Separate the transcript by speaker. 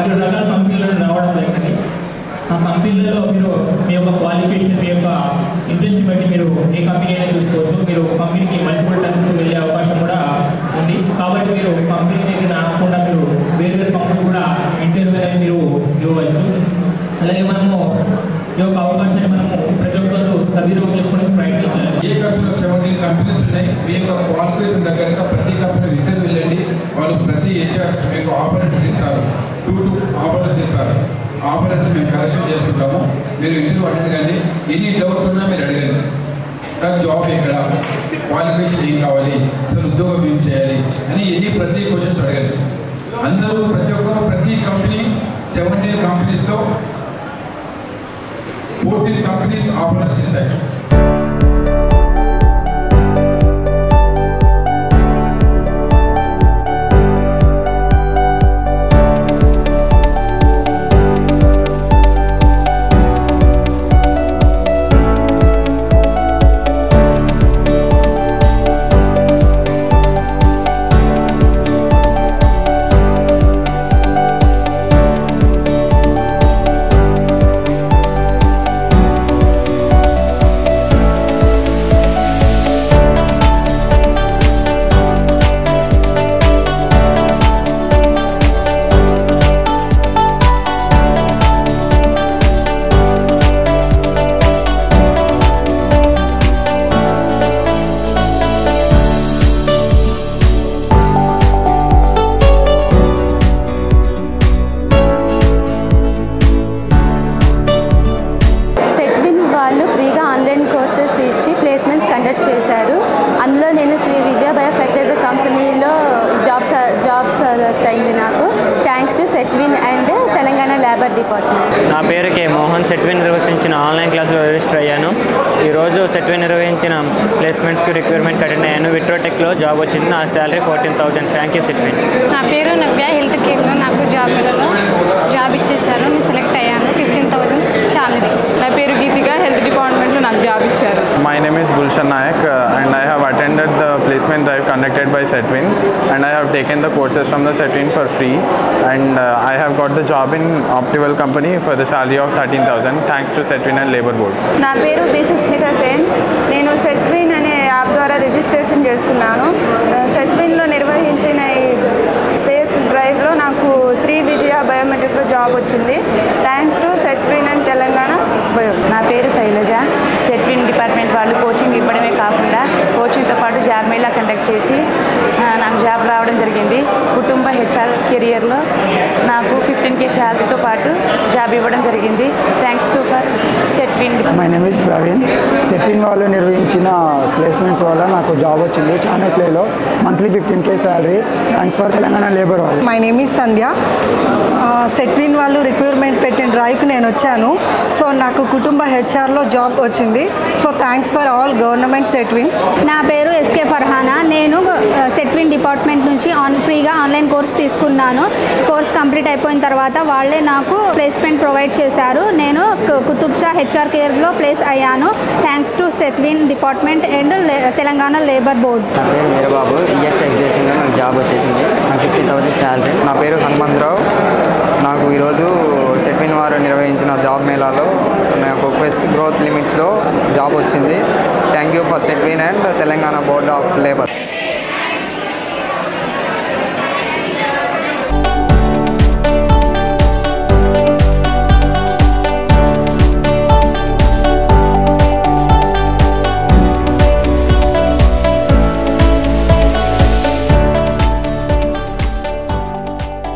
Speaker 1: 10 రకాల కంపెనీలను రావడం జరిగింది. ఆ కంపెనీలలో మీరు మీ యొక్క క్వాలిఫికేషన్, మీ యొక్క ఇంట్రెస్ట్ బట్టి మీరు ఏ కంపెనీ అయినా చూసుకోవచ్చు. మీరు కంపెనీకి మల్టిపుల్ టైమ్స్ వెళ్ళే అవకాశం కూడా ఉంది. కాబట్టి మీరు కంపెనీ దగ్గర రాకుండా మీరు వేరే కంపెనీ కూడా ఇంటర్వ్యూ అనేది మీరు ఇవ్వవచ్చు. అలాగే మనము ఈ యొక్క అవకాశాన్ని మనము ప్రతి ఒక్కరు సద్వినియోగం చేసుకోవడానికి ప్రయత్నించాలి.
Speaker 2: ఏ కంపెనీలో 17 కంపెనీస్ ఉన్నాయి. మీ యొక్క క్వాలిఫికేషన్ దగ్గరగా ప్రతి కంపెనీ ఇంటర్వ్యూ వెళ్ళండి. వాళ్ళు ప్రతి హెచ్ఆర్స్ మీకు ఆపరేటర్స్ ఇస్తారు, 2 ఆపరేటర్స్ ఇస్తారు. ఆపరేటర్స్ మేము కరెక్షన్ చేసుకుంటాము. మీరు ఇంటర్వ్యూ అటెండ్ కానీ ఎనీ డౌట్ ఉన్నా మీరు అడగండి. నాకు జాబ్ ఎక్కడ, క్వాలిఫికేషన్ ఏం కావాలి, అసలు ఉద్యోగం ఏం చేయాలి అని ప్రతి క్వశ్చన్స్ అడగండి. అందరూ ప్రతి ఒక్కరు ప్రతి కంపెనీ 17 కంపెనీస్లో 14 కంపెనీస్ ఆఫర్స్ ఇస్తాయి.
Speaker 3: ఫ్రీగా ఆన్లైన్ కోర్సెస్ ఇచ్చి ప్లేస్మెంట్స్ కండక్ట్ చేశారు. అందులో నేను శ్రీ విజయ బయోఫెర్టిలైజర్ కంపెనీలో జాబ్ సెలెక్ట్ అయింది. నాకు thanks to Setwin and Telangana labour department.
Speaker 4: నా పేరు కే మోహన్. సెట్విన్ నిర్వహించిన ఆన్లైన్ క్లాసులో రిజిస్టర్ అయ్యాను. ఈరోజు సెట్విన్ నిర్వహించిన ప్లేస్మెంట్స్కి రిక్రూట్మెంట్ అటెండ్ అయ్యాను. విట్రోటెక్లో జాబ్ వచ్చింది. నా శాలరీ 14,000. Thank you Setwin.
Speaker 5: నా పేరు నవ్య. హెల్త్ కేర్లో నాకు జాబ్ ఇచ్చేసారు. నేను సెలెక్ట్ అయ్యాను. 15,000 శాలరీ.
Speaker 6: నా పేరు గీతిక. హెల్త్ డిపార్ట్మెంట్లో నాకు జాబ్ ఇచ్చారు.
Speaker 7: My name is Gulshan Nayak and I have attended the placement drive conducted by Setwin and I have taken the courses from the Setwin for free and I have got the job in Optival company for the salary of 13,000 thanks to Setwin and Labour Board.
Speaker 8: నా పేరు B Susmitha Sen. నేను సెట్విన్ అనే app ద్వారా registration చేసుకున్నాను. సెట్విన్లో నిర్వహించిన ఈ space డ్రైవ్లో నాకు శ్రీ విజయ బయోమెట్రిక్లో జాబ్ వచ్చింది. Thanks to Setwin and Telangana bio.
Speaker 9: నా పేరు శైలజ. సెట్విన్ డిపార్ట్మెంట్ వాళ్ళు కోచింగ్ ఇవ్వడమే కాకుండా కోచింగ్తో పాటు జాబ్ మేళా కండక్ట్ చేసి నాకు జాబ్ రావడం జరిగింది. కుటుంబ హెచ్ఆర్ కెరియర్లో నాకు 15K శాలరీతో పాటు జాబ్ ఇవ్వడం జరిగింది. Thanks to for Setwin.
Speaker 10: My name is Praveen. Setwin వాళ్ళు నిర్వహించిన ప్లేస్మెంట్స్ వల్ల నాకు జాబ్ వచ్చింది. ఛానల్ ప్లేలో monthly 15K salary. Thanks for Telangana labour వాళ్ళు.
Speaker 11: My name is Sandhya. Setwin వాళ్ళు రిక్రూట్మెంట్ పెట్టిన డ్రైవ్కి నేను వచ్చాను. సో నాకు కుటుంబ హెచ్ఆర్లో జాబ్ వచ్చింది. So thanks for all government Setwin.
Speaker 12: నా పేరు ఎస్కే ఫర్హానా. నేను సెట్విన్ డిపార్ట్మెంట్ నుంచి ఫ్రీగా ఆన్లైన్ కోర్స్ తీసుకున్నాను. కోర్స్ కంప్లీట్ అయిపోయిన తర్వాత వాళ్ళే నాకు ప్లేస్మెంట్ ప్రొవైడ్ చేశారు. నేను కుతుబ్ షా హెచ్ఆర్ కేర్లో ప్లేస్ అయ్యాను. Thanks to Setwin department and Telangana labour board.
Speaker 13: నా పేరు మీరబాబు. ఈఎస్ ఎగ్జేషన్లో నాకు జాబ్ వచ్చేసింది. నాకు 15,000 శాలరీ.
Speaker 14: నా పేరు హనుమంతరావు. నాకు ఈరోజు సెట్విన్ వారు నిర్వహించిన జాబ్ మేళాలో నాకు క్వెస్ట్ గ్రోత్ లిమిట్స్లో జాబ్ వచ్చింది. Thank you for Setwin and Telangana board of labour.